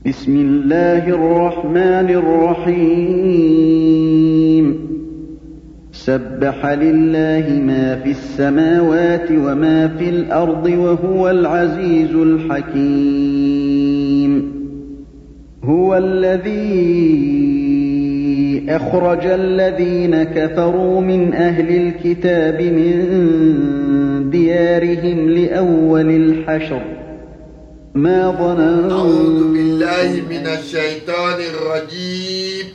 بسم الله الرحمن الرحيم سبح لله ما في السماوات وما في الأرض وهو العزيز الحكيم هو الذي أخرج الذين كفروا من أهل الكتاب من ديارهم لأول الحشر ما ظننتم أعوذ بالله من الشيطان الرجيم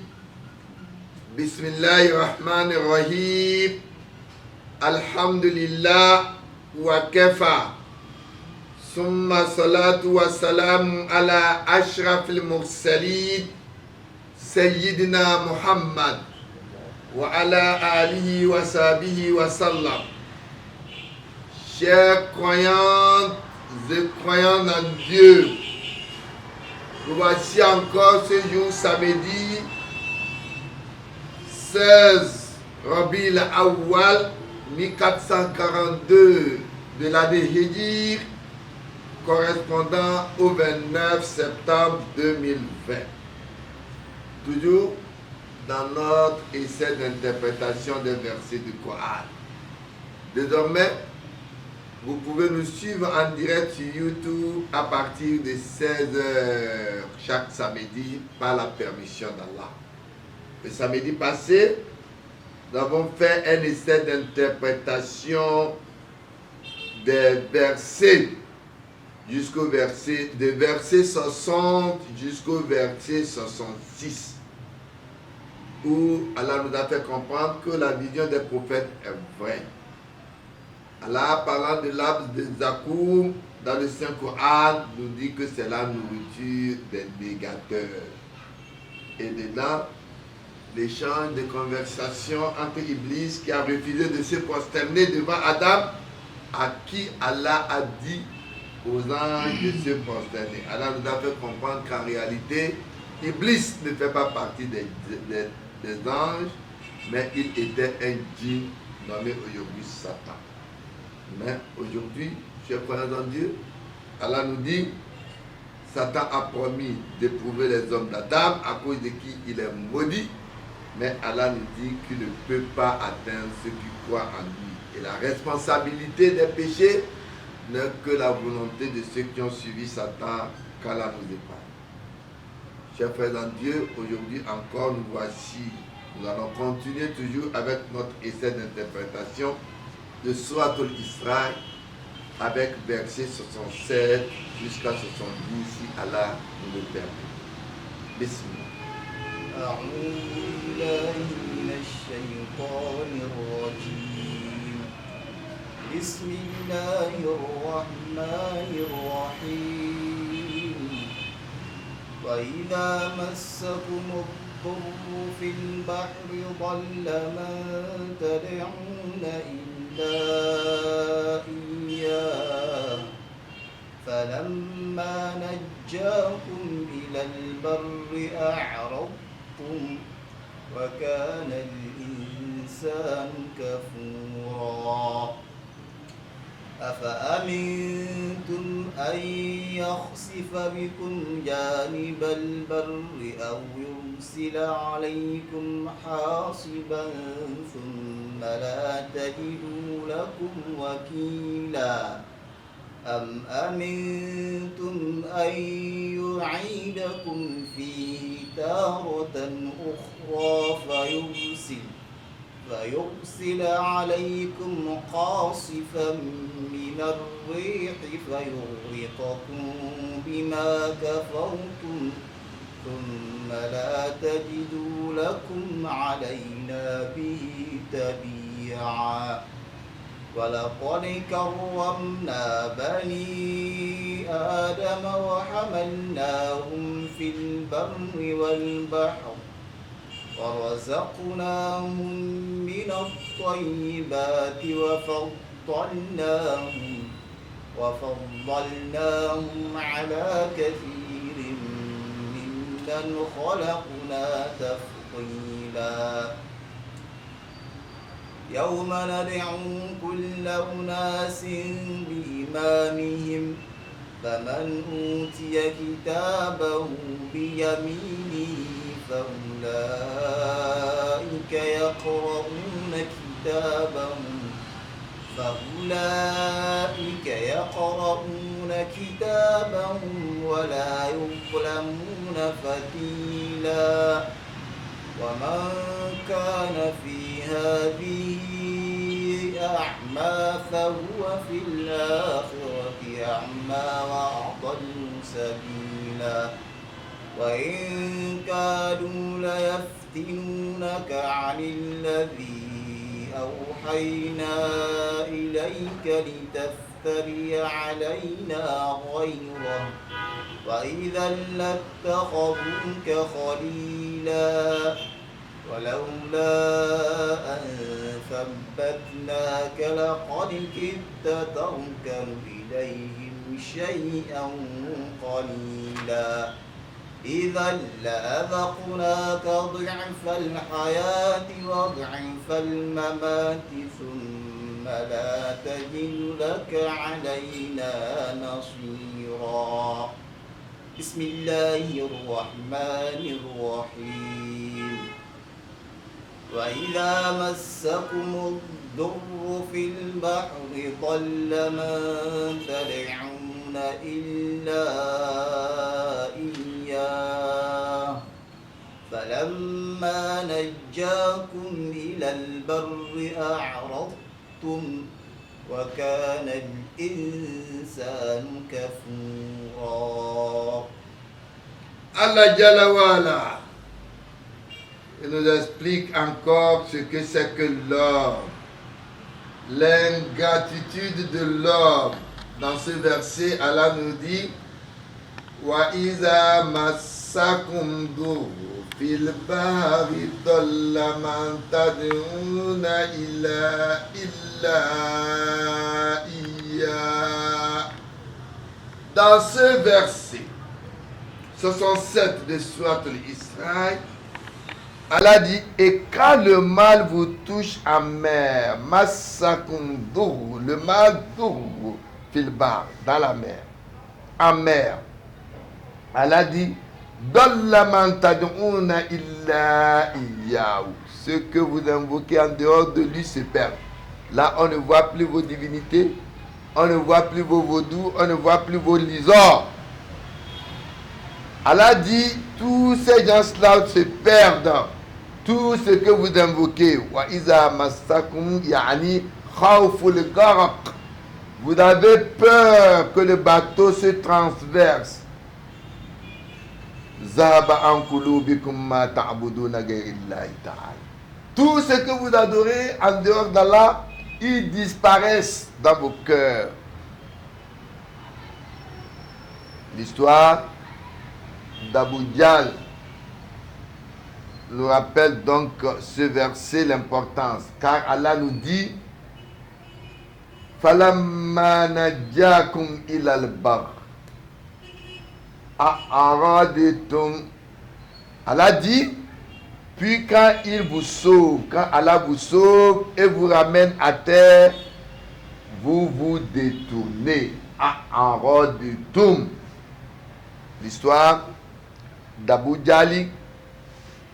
بسم الله الرحمن الرحيم الحمد لله وكفى ثم الصلاة والسلام على أشرف المرسلين سيدنا محمد وعلى آله وصحبه وسلم. Chers croyantes et croyants en Dieu, nous voici encore ce jour samedi 16 Rabi'l Awwal 1442 de l'année Hégire, correspondant au 29 septembre 2020. Toujours dans notre essai d'interprétation des versets du Coran. Désormais, vous pouvez nous suivre en direct sur YouTube à partir de 16h chaque samedi par la permission d'Allah. Le samedi passé, nous avons fait un essai d'interprétation des versets jusqu'au verset, des versets 60 jusqu'au verset 66, où Allah nous a fait comprendre que la vision des prophètes est vraie. Allah, parlant de l'arbre de Zakoum dans le Saint-Coran, nous dit que c'est la nourriture des négateurs. Et dedans, l'échange de conversation entre Iblis qui a refusé de se prosterner devant Adam, à qui Allah a dit aux anges de se prosterner. Allah nous a fait comprendre qu'en réalité, Iblis ne fait pas partie des anges, mais il était un djinn nommé aujourd'hui Satan. Mais aujourd'hui, chers frères en Dieu, Allah nous dit, Satan a promis d'éprouver les hommes d'Adam à cause de qui il est maudit, mais Allah nous dit qu'il ne peut pas atteindre ceux qui croient en lui. Et la responsabilité des péchés n'est que la volonté de ceux qui ont suivi Satan, qu'Allah nous épargne. Chers frères en Dieu, aujourd'hui encore nous voici. Nous allons continuer toujours avec notre essai d'interprétation de Surat al-Isra avec verset 67 jusqu'à 70 si Allah nous le permet. Bismillah. أعوذ بالله من الشيطان الرجيم بسم الله الرحمن الرحيم وإذا مسكم الضر في البحر ضل من تدعون إلا إياه فلما نجاكم إلى البر أعرضتم وكان الإنسان كفورا أفأمنتم أن يخسف بكم جانب البر أو يرسل عليكم حاصبا ثم لا تجدوا لكم وكيلا أم أمنتم أن يعيدكم فيه تارة أخرى فيرسل عليكم قاصفا من الريح فيغرقكم بما كفرتم ثم لا تجدوا لكم علينا به تبيعا ولقد كرمنا بني آدم وحملناهم في البر والبحر ورزقناهم من الطيبات وفضلناهم على كثير ممن خلقنا تفضيلا يوم ندعو كل أناس بإمامهم فمن أوتي كتابه بيمينه فأولئك يقرؤون كتابهم ولا يظلمون فتيلا ومن كان في هذه أعمى فهو في الآخرة أعمى وأضل سبيلا وإن كادوا ليفتنونك عن الذي أوحينا إليك لتفتري علينا غيره وإذا لاتخذوك خليلا ولولا أن ثبتناك لقد كدت تركن إليهم شيئا قليلا إذا لأذقناك ضعف الحياة وضعف الممات ثم لا تجد لك علينا نصيرا بسم الله الرحمن الرحيم وإذا مسكم الضر في البحر ضل من تدعون إلا إياه فلما نجاكم إلى البر أعرضتم وكان الإنسان كفورا. Allah Jalla wa Ala, il nous explique encore ce que c'est que l'homme, l'ingratitude de l'homme. Dans ce verset, Allah nous dit Wa iza massakum durru fil bahri dalla man tad'una illa iya. Dans ce verset 67 de Sourate Al-Isra, Allah dit, et quand le mal vous touche en mer, massakum durru, le mal durru fil bahri, dans la mer, en mer, Allah dit, dalla man tad'una illa iyyahu, ce que vous invoquez en dehors de lui se perd. Là, on ne voit plus vos divinités, on ne voit plus vos vaudous, on ne voit plus vos lisors. Allah dit, tous ces gens-là se perdent. Tout ce que vous invoquez, wa iza massakum yani khawful gharq. Vous avez peur que le bateau se transverse. Zaba an qulubikum ma ta'buduna ghayrillahi ta'ala. Tout ce que vous adorez en dehors d'Allah, ils disparaissent dans vos cœurs. L'histoire d'Abu Jahl nous rappelle donc ce verset, l'importance, car Allah nous dit falamma najjakum ilal bar a'raditum. Allah dit, puis quand il vous sauve, quand Allah vous sauve et vous ramène à terre, vous vous détournez. A'raditum. L'histoire d'Abu Jahl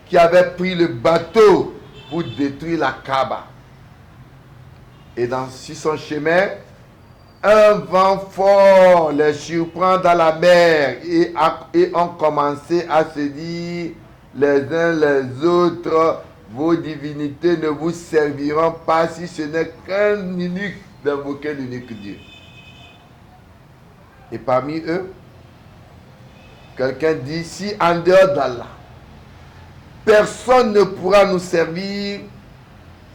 qui avait pris le bateau pour détruire la Kaaba. Et sur son chemin, un vent fort les surprend dans la mer et ont commencé à se dire les uns les autres, vos divinités ne vous serviront pas si ce n'est qu'un unique d'invoquer l'unique Dieu. Et parmi eux, quelqu'un dit, si en dehors d'Allah, personne ne pourra nous servir,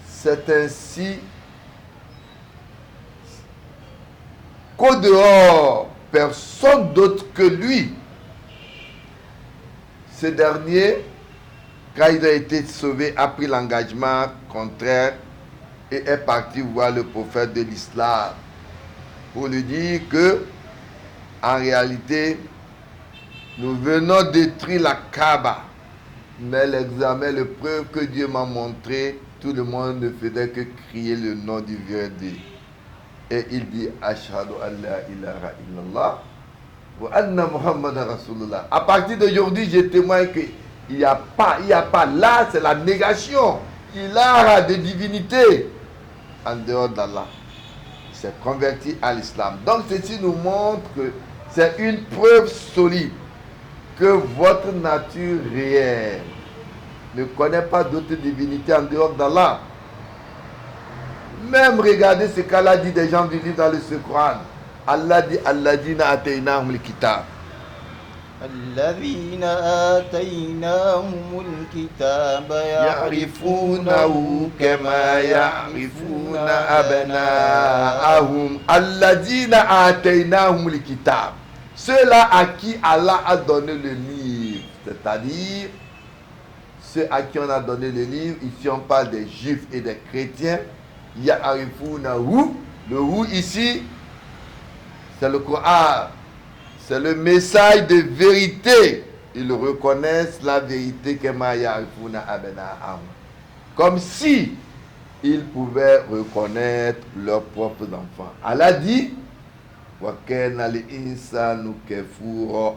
c'est ainsi qu'au dehors, personne d'autre que lui. Ce dernier, quand il a été sauvé, a pris l'engagement contraire et est parti voir le prophète de l'islam pour lui dire que, en réalité, nous venons détruire la Kaaba. Mais l'examen, le preuve que Dieu m'a montré, tout le monde ne faisait que crier le nom du vrai Dieu. Et il dit, Ashhadu an la ilaha illallah Wa anna Muhammad Rasulullah. À partir d'aujourd'hui, je témoigne qu'il n'y a pas, là, c'est la négation. Il a de divinité en dehors d'Allah. Il s'est converti à l'islam. Donc ceci nous montre que c'est une preuve solide que votre nature réelle ne connaît pas d'autre divinité en dehors d'Allah. Même regardez ce qu'Allah dit des gens du livre dans le Coran. Allah dit Alladina ataynahum al-kitab. الذين آتيناهم الكتاب يعرفونه كما يعرفون أبناءهم الذين آتيناهم الكتاب. Ceux-là à qui Allah a donné le livre, c'est-à-dire ceux à qui on a donné le livre, ici on parle des juifs et des chrétiens. Ya'rifunahu, le hu ici c'est le Coran, c'est le message de vérité. Ils reconnaissent la vérité comme si ils pouvaient reconnaître leurs propres enfants. Allah dit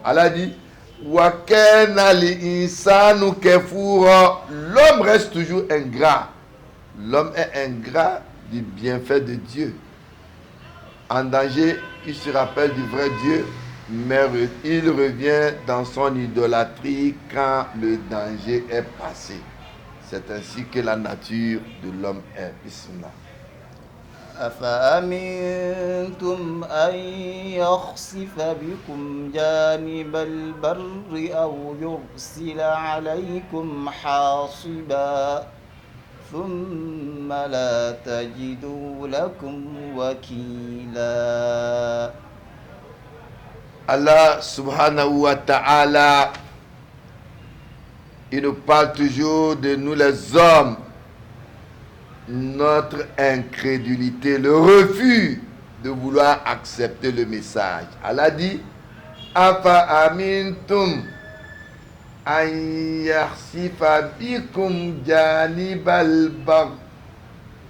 Allah dit l'homme reste toujours ingrat. L'homme est ingrat du bienfait de Dieu. En danger, il se rappelle du vrai Dieu, mais il revient dans son idolâtrie quand le danger est passé. C'est ainsi que la nature de l'homme est. Bismillah. أفأمنتم أن يخسف بكم جانب البر أو يرسل عليكم حاصبا ثم لا تجدوا لكم وكيلا. Allah subhanahu wa ta'ala, il nous parle toujours de nous les hommes, notre incrédulité, le refus de vouloir accepter le message. Allah dit Afa amintum an yakhsifa bikum janibal bar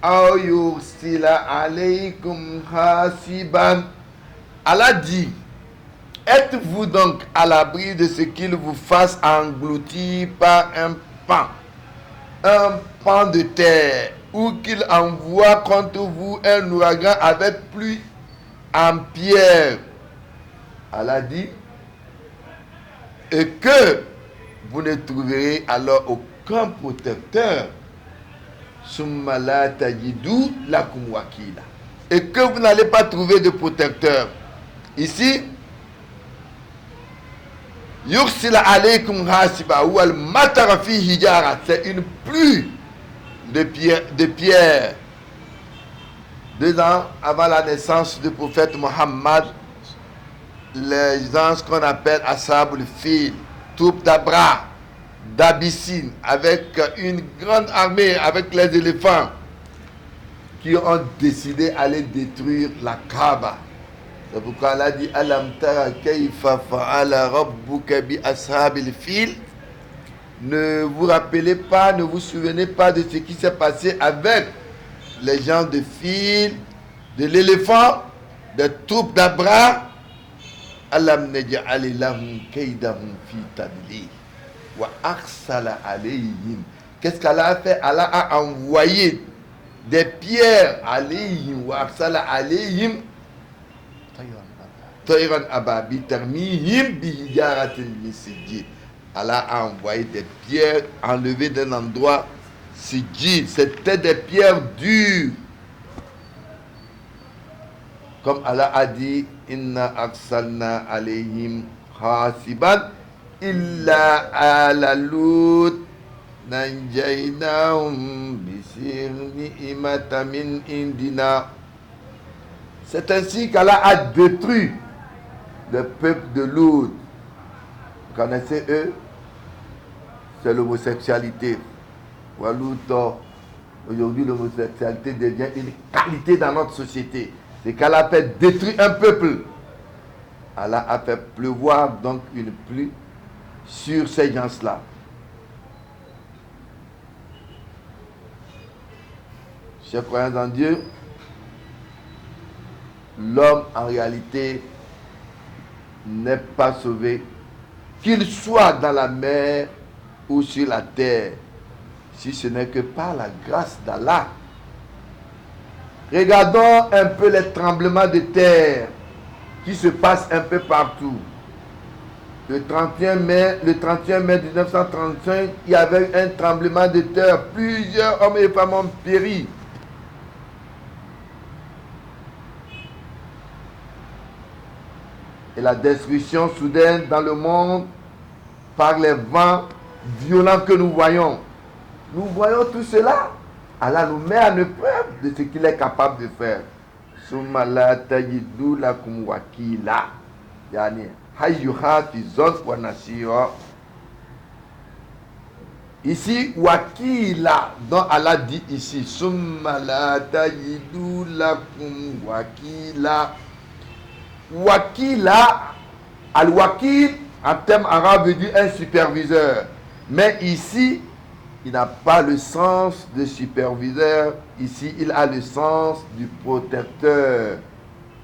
aw yursila alaykum hasiban. Allah dit, êtes-vous donc à l'abri de ce qu'il vous fasse engloutir par un pan de terre, ou qu'il envoie contre vous un ouragan avec pluie en pierre? Allah dit, et que vous ne trouverez alors aucun protecteur, summa la tajidu lakum wakila, et que vous n'allez pas trouver de protecteur. Ici, yursila alaykum hasiba ou al matara fi hijara, c'est une pluie de pierre. 2 ans avant la naissance du prophète Mohammed, les gens qu'on appelle Ashabul Fil, troupes d'Abra, d'Abyssine, avec une grande armée, avec les éléphants, qui ont décidé d'aller détruire la Kaaba. C'est pourquoi Allah dit Alam tara kayfa fa'ala rabbuka bi ashabil fil. Ne vous rappelez pas, ne vous souvenez pas de ce qui s'est passé avec les gens de Fil, de l'éléphant, des troupes d'Abra. Alam naj'al lahum kaydahum fi tadlil wa arsala alayhim. Qu'est-ce qu'Allah a fait? Allah a envoyé des pierres alayhim wa arsala alayhim tayran ababi tarmihim bi hijaratin min sijil. Allah a envoyé des pierres enlevées d'un endroit sijil. C'était des pierres dures. Comme Allah a dit, inna arsalna alayhim hasiban illa ala lut nanjaynahum bisirni imata min indina. C'est ainsi qu'Allah a détruit le peuple de Lut. Vous connaissez eux? C'est l'homosexualité. Aujourd'hui, l'homosexualité devient une qualité dans notre société. C'est qu'Allah a fait détruire un peuple. Allah a fait pleuvoir donc une pluie sur ces gens-là. Chers croyants en Dieu, l'homme en réalité n'est pas sauvé, qu'il soit dans la mer ou sur la terre, si ce n'est que par la grâce d'Allah. Regardons un peu les tremblements de terre qui se passent un peu partout. Le 31 mai 1935, il y avait un tremblement de terre. Plusieurs hommes et femmes ont péri. Et la destruction soudaine dans le monde par les vents violents que nous voyons. Nous voyons tout cela. Allah nous met en épreuve de ce qu'il est capable de faire. Summa la tajidu lakum wakila. Yani hayyuha fi zon wa nasira. Ici, wakila, dont Allah dit ici, Summa la tajidu lakum wakila. Wakila, al-wakil, en termes arabes, veut dire un superviseur. Mais ici, il n'a pas le sens de superviseur. Ici, il a le sens du protecteur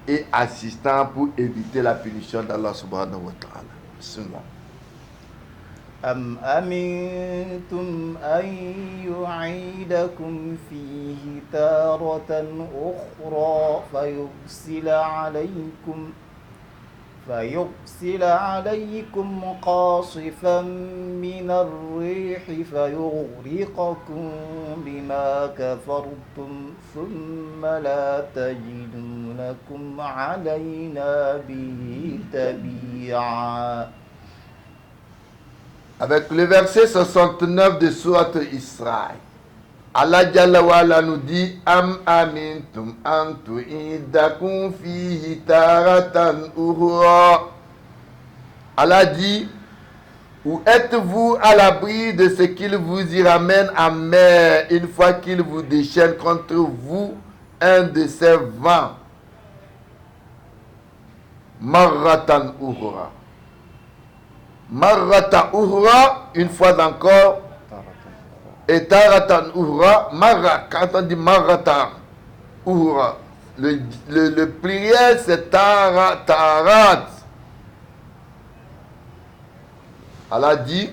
et assistant pour éviter la punition d'Allah subhanahu wa ta'ala. Bismillah. أم أمنتم أن يعيدكم فيه تارة أخرى فيرسل عليكم قاصفا من الريح فيغرقكم بما كفرتم ثم لا تجدوا لكم علينا به تبيعا. Avec le verset 69 de Sourate Israël, Allah Jalla wa Ala nous dit Am amintum an tu'idakum fihi taratan ukhra. Allah dit, ou êtes-vous à l'abri de ce qu'il vous y ramène en mer une fois qu'il vous déchaîne contre vous un de ces vents? Marratan ukhra. Marrata uhra, une fois encore, et taratan uhra, marra, quand on dit marrata uhra, le pluriel c'est tarat. Allah dit,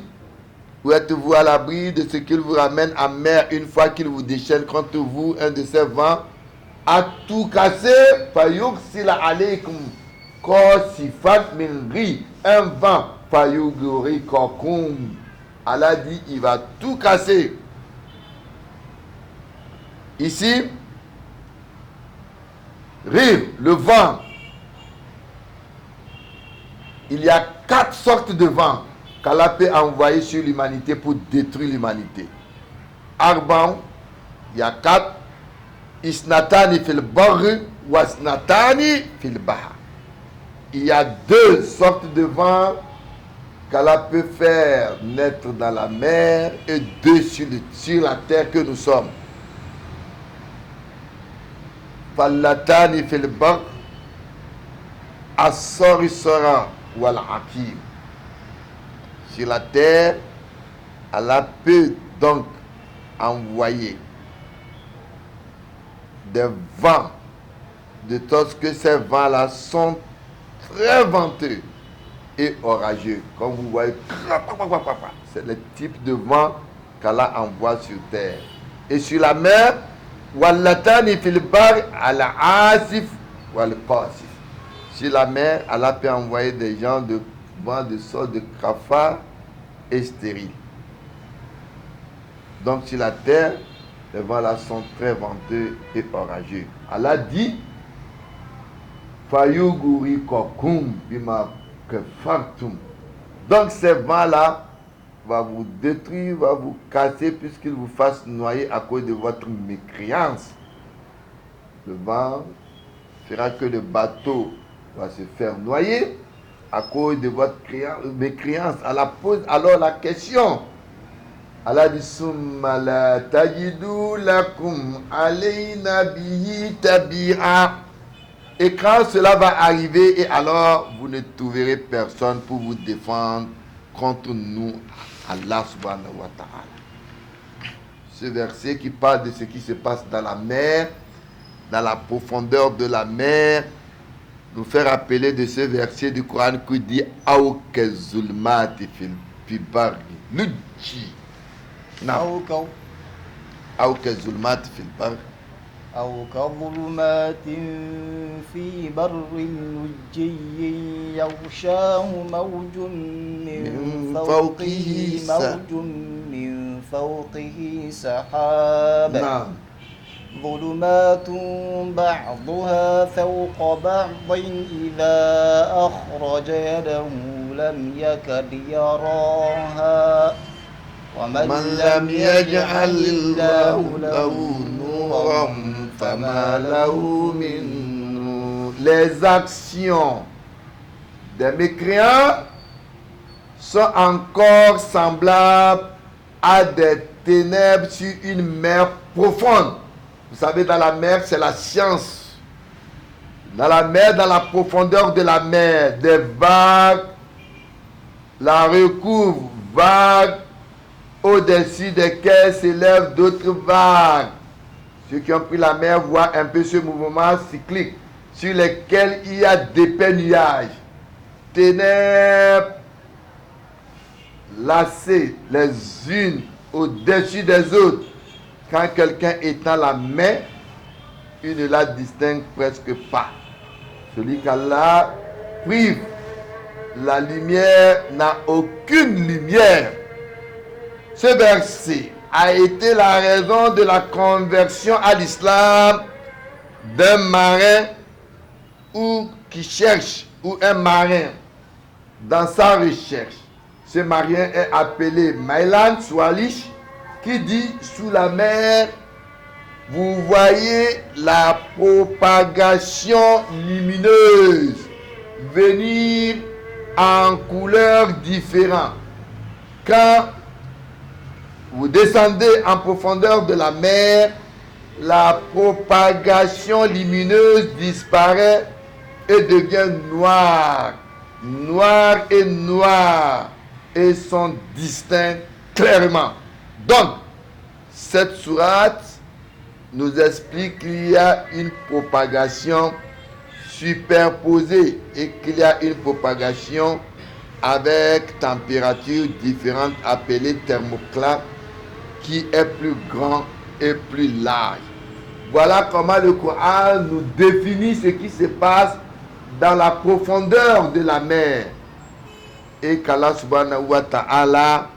où êtes-vous à l'abri de ce qu'il vous ramène en mer une fois qu'il vous déchaîne contre vous un de ces vents, à tout casser, fayursila alaykum kosifat min ri, un vent. Allah dit, il va tout casser. Ici, rire, le vent. Il y a 4 sortes de vents qu'Allah peut envoyer sur l'humanité pour détruire l'humanité. Arban, il y a 4. Isnatani fil barri, wasnatani fil baha. Il y a 2 sortes de vents qu'Allah peut faire naître dans la mer et 2 sur la terre que nous sommes. Fallatani fil bar, as-sarisara wal hakim. Sur la terre, Allah peut donc envoyer des vents, de sorte que ces vents-là sont très venteux et orageux. Comme vous voyez, c'est le type de vent qu'Allah envoie sur terre. Et sur la mer, wallatani fil bar ala asif wal qasif. Sur la mer, Allah peut envoyer des gens de vent de sorte de cafard et stérile. Donc sur la terre, les vents là sont très venteux et orageux. Allah dit, fayuguri kokum bima. Donc ces vents-là va vous détruire, va vous casser puisqu'ils vous fassent noyer à cause de votre mécréance. Le vent fera que le bateau va se faire noyer à cause de votre mécréance. Allah pose alors la question. Allah dit Summa la tajidu lakum alayna bihi tabi'a. Et quand cela va arriver, et alors vous ne trouverez personne pour vous défendre contre nous, Allah subhanahu wa ta'ala. Ce verset qui parle de ce qui se passe dans la mer, dans la profondeur de la mer, nous fait rappeler de ce verset du Coran qui dit Aou kezulmati fil barri nujji. Non. Aou kezulmati fil barri. أو كظلمات في بر لجي يغشاه موج من فوقه موج من فوقه سحاب نعم. ظلمات بعضها فوق بعض إذا أخرج يده لم يكد يراها ومن لم يجعل الله له نورا فما له من نور. Les actions des mécréants sont encore semblables à des ténèbres sur une mer profonde. Vous savez, dans la mer, c'est la science. Dans la mer, dans la profondeur de la mer, des vagues la recouvrent, vagues au-dessus desquelles s'élèvent d'autres vagues. Ceux qui ont pris la mer voient un peu ce mouvement cyclique sur lesquels il y a d'épais nuages, ténèbres lacées les unes au-dessus des autres. Quand quelqu'un étend la main, il ne la distingue presque pas. Celui qu'Allah prive, la lumière n'a aucune lumière. Ce verset a été la raison de la conversion à l'islam d'un marin qui cherche, ou un marin dans sa recherche. Ce marin est appelé Mailan Swalish, qui dit sous la mer, vous voyez la propagation lumineuse venir en couleurs différentes. Quand vous descendez en profondeur de la mer, la propagation lumineuse disparaît et devient noire. Noir et noir, et sont distincts clairement. Donc, cette sourate nous explique qu'il y a une propagation superposée et qu'il y a une propagation avec température différente appelée thermoclase qui est plus grand et plus large. Voilà comment le Coran nous définit ce qui se passe dans la profondeur de la mer. Et qu'Allah subhanahu wa ta'ala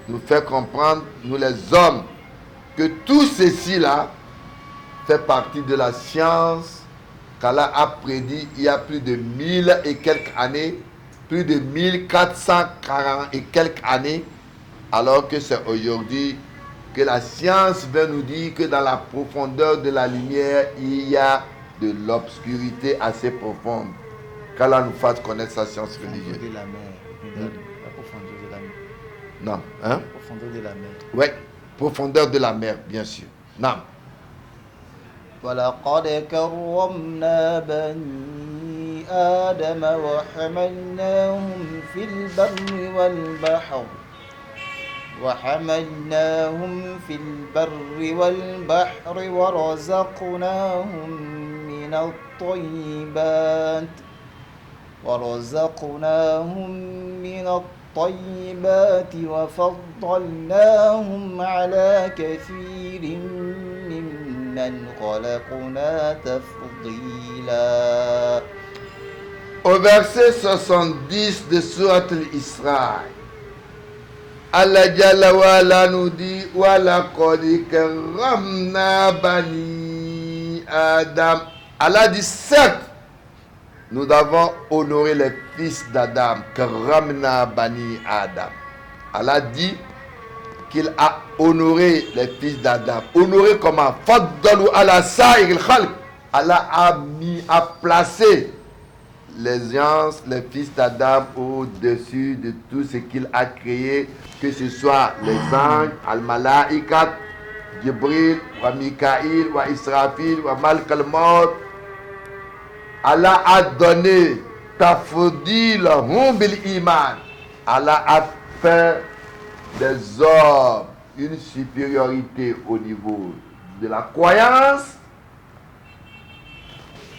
nous fait comprendre, nous les hommes, que tout ceci-là fait partie de la science qu'Allah a prédit il y a plus de 1000 et quelques années, plus de 1440 et quelques années, alors que c'est aujourd'hui que la science vient nous dire que dans la profondeur de la lumière, il y a de l'obscurité assez profonde. Qu'Allah nous fasse connaître sa science religieuse. De la mer, la profondeur de la mer. Non, hein? La profondeur de la mer. Oui, profondeur de la mer, bien sûr. Non. ولقد كرمنا بني آدم وحملناهم في البر والبحر ورزقناهم من الطيبات وفضلناهم على كثير ممن خلقنا تفضيلا. Au verset 70 de Sourate Al-Isra, Allah Jalla wa Ala nous dit wa laqad karramna bani Adam. Allah dit certes, nous avons honoré les fils d'Adam. Karramna bani Adam. Allah dit qu'il a honoré les fils d'Adam. Honoré comment? Faddalu ala sa'iril khalq. Allah a placé les gens, les fils d'Adam au-dessus de tout ce qu'il a créé, que ce soit les anges, Al-Mala'ikat, Jibril, wa Mikaïl, wa Israfil, wa Malk al-Maut. Allah a donné tafdilahum bil iman. Allah a fait des hommes une supériorité au niveau de la croyance.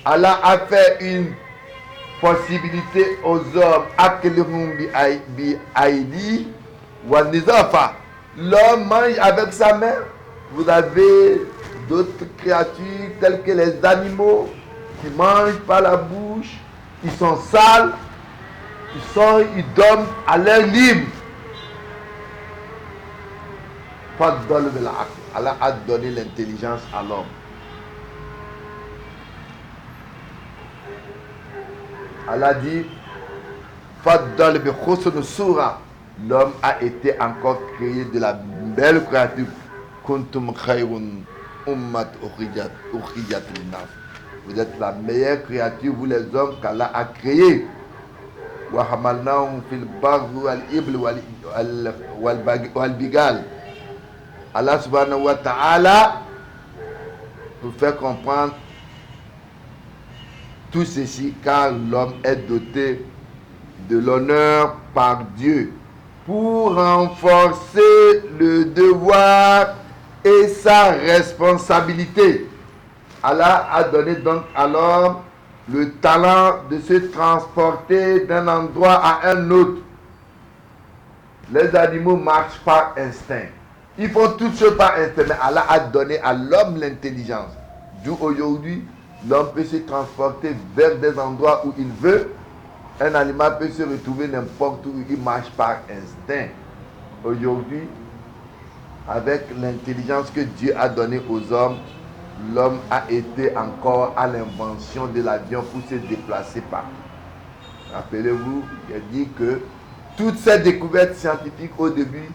Allah a fait une possibilité aux hommes l'homme mange avec sa main. Vous avez d'autres créatures telles que les animaux qui mangent par la bouche. Ils sont sales, ils dorment à l'air libre. Allah a donné l'intelligence à l'homme. Allah dit, l'homme a été encore créé de la belle créature. Kuntum khayrun ummat ukhrijat linnas. Vous êtes la meilleure créature, vous les hommes, qu'Allah a créé. Wa hamalnahum fil barri wal ibl wal bigal. Allah subhanahu wa ta'ala pour faire comprendre tout ceci, car l'homme est doté de l'honneur par Dieu pour renforcer le devoir et sa responsabilité. Allah a donné donc à l'homme le talent de se transporter d'un endroit à un autre. Les animaux marchent par instinct. Ils font toutes choses par instinct, mais Allah a donné à l'homme l'intelligence. D'où aujourd'hui, l'homme peut se transporter vers des endroits où il veut. Un animal peut se retrouver n'importe où, il marche par instinct. Aujourd'hui, avec l'intelligence que Dieu a donnée aux hommes, l'homme a été encore à l'invention de l'avion pour se déplacer partout. Rappelez-vous, il a dit que toutes ces découvertes scientifiques au début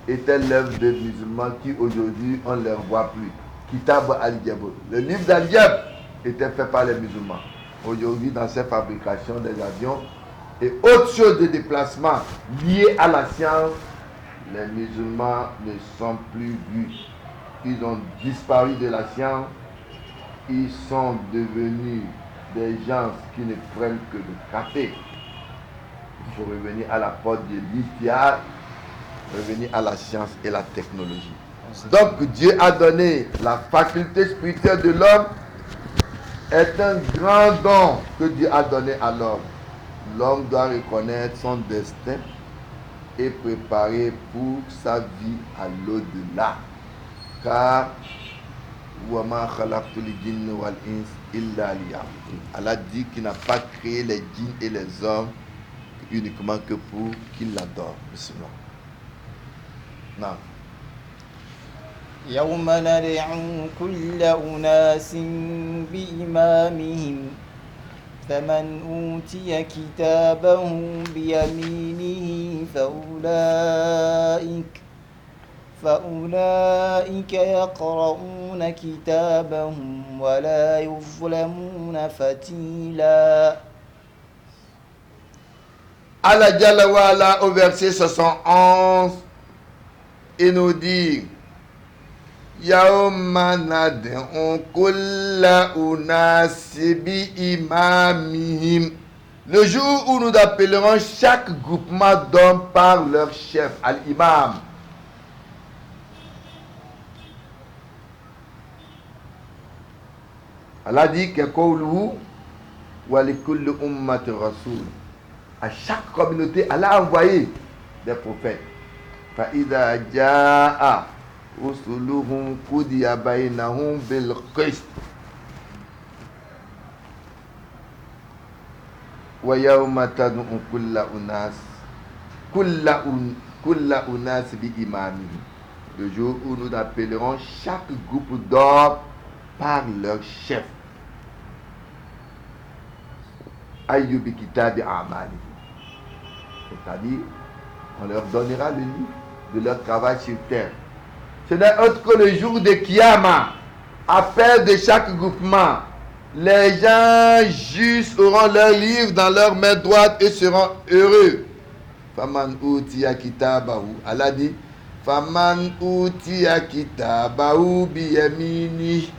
étaient l'œuvre des musulmans qui aujourd'hui on ne les voit plus. Kitab al-Jabr. Le livre d'Al-Jabr était fait par les musulmans. Aujourd'hui, dans ces fabrications des avions et autres choses de déplacement liées à la science, les musulmans ne sont plus vus. Ils ont disparu de la science. Ils sont devenus des gens qui ne prennent que le café. Il faut revenir à la porte de l'Ithiar, revenir à la science et la technologie. Donc Dieu a donné la faculté spirituelle de l'homme, est un grand don que Dieu a donné à l'homme. L'homme doit reconnaître son destin et préparer pour sa vie à l'au-delà. Car Allah dit qu'il n'a pas créé les djinns et les hommes uniquement que pour qu'ils l'adorent. Bismillah. Non. يوم ندعو كل أناس بإمامهم فمن أوتي كتابه بيمينه فأولئك يقرؤون كتابهم ولا يظلمون فتيلا. Allah Jalla wa Ala au verset 71 il nous dit Yawma nad'u kulla unasi bi imamihim. Le jour où nous appellerons chaque groupement d'hommes par leur chef, al-imam. Allah dit que qawluhu wa li kulli ummati rasul. À chaque communauté, Allah a envoyé des prophètes. Fa idha jaa rusuluhum qudiya bainahum bil qist. Wa yawma tad'u kulla unas bi imami. Le jour où nous appellerons chaque groupe d'hommes par leur chef. Ayyubi kitabi amali. C'est-à-dire, on leur donnera le livre de leur travail sur terre. Ce n'est autre que le jour de Kiyama. Appel de chaque groupement. Les gens justes auront leur livre dans leur main droite et seront heureux. Faman utiya kitabahu. Allah dit, Faman utiya kitabahu biyamini.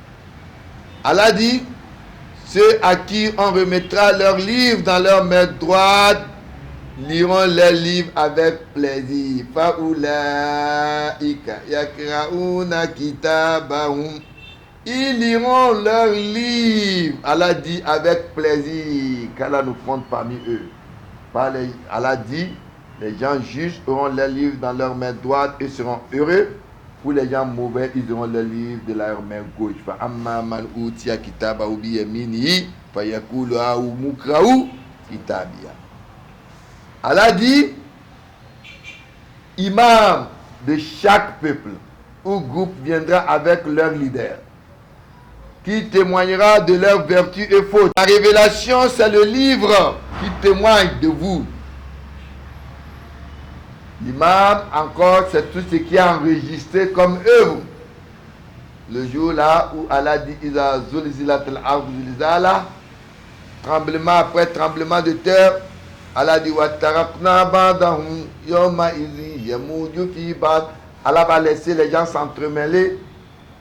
Allah dit, ceux à qui on remettra leur livre dans leur main droite liront leurs livres avec plaisir. Faoulaika yakraouna kitabahum. Ils liront leurs livres. Allah dit avec plaisir qu'Allah nous compte parmi eux. Allah dit, les gens justes auront leurs livres dans leur main droite et seront heureux. Pour les gens mauvais, ils auront leurs livres de leur main gauche. Amma man utiya kitabahu bi yaminihi fayaqulu mukra'u kitabiya. Allah dit, imam de chaque peuple ou groupe viendra avec leur leader, qui témoignera de leurs vertus et fautes. La révélation, c'est le livre qui témoigne de vous. L'imam, encore, c'est tout ce qui est enregistré comme œuvre. Le jour là où Allah dit Iza zulzilatil ardu zilzala, tremblement après tremblement de terre, Allah dit Wa tarakna ba'dahum yawma idhin yamuju fi ba'd. Allah va laisser les gens s'entremêler.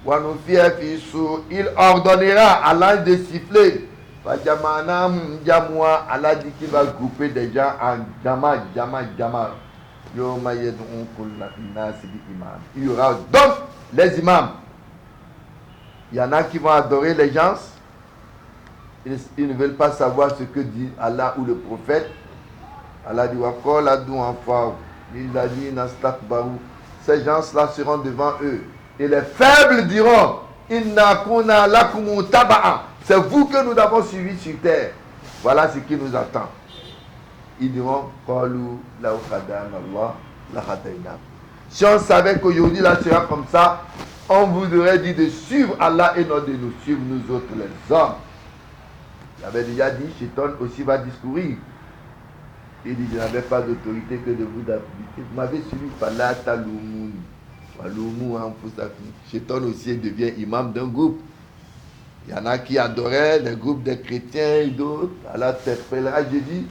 Wa nufiya fi sur. Il ordonnera à l'ange de siffler. Fa jamanam jamwa. Allah dit qu'il va grouper des gens en jama. Il y aura donc les imams. Il y en a qui vont adorer les gens. Ils ne veulent pas savoir ce que dit Allah ou le prophète. Allah dit ces gens-là seront devant eux. Et les faibles diront c'est vous que nous avons suivi sur terre. Voilà ce qui nous attend. Ils diront si on savait qu'aujourd'hui là sera comme ça, on vous aurait dit de suivre Allah et non de nous suivre nous autres les hommes. J'avais déjà dit, Shaitan aussi va discourir. Il dit, je n'avais pas d'autorité que de vous d'habiter. Vous m'avez suivi par la taloumoun. Shaitan aussi devient imam d'un groupe. Il y en a qui adoraient les groupes des chrétiens et d'autres. Allah t'appellera, je dis,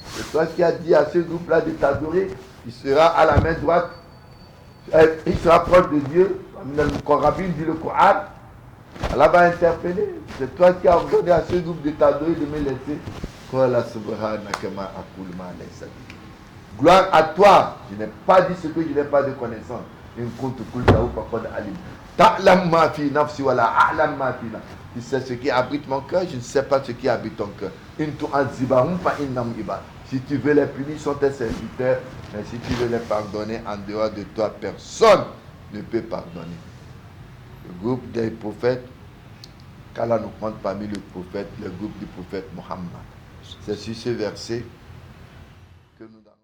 c'est toi qui as dit à ce groupe-là de t'adorer. Il sera à la main droite. Il sera proche de Dieu. Dit le Coran. Allah va interpeller. C'est toi qui as ordonné à ce groupe de t'adorer, de me laisser. Gloire à toi. Je n'ai pas dit ce que je n'ai pas de connaissance. Tu sais ce qui abrite mon cœur, je ne sais pas ce qui habite ton cœur. Si tu veux les punir, sont tes serviteurs. Mais si tu veux les pardonner, en dehors de toi, personne ne peut pardonner. Le groupe des prophètes, qu'Allah nous compte parmi le prophète, le groupe du prophète Mohammed. C'est sur ce verset que nous avons.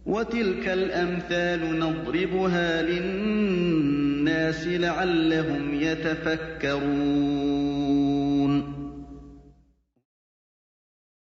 وتلك الأمثال نضربها للناس لعلهم يتفكرون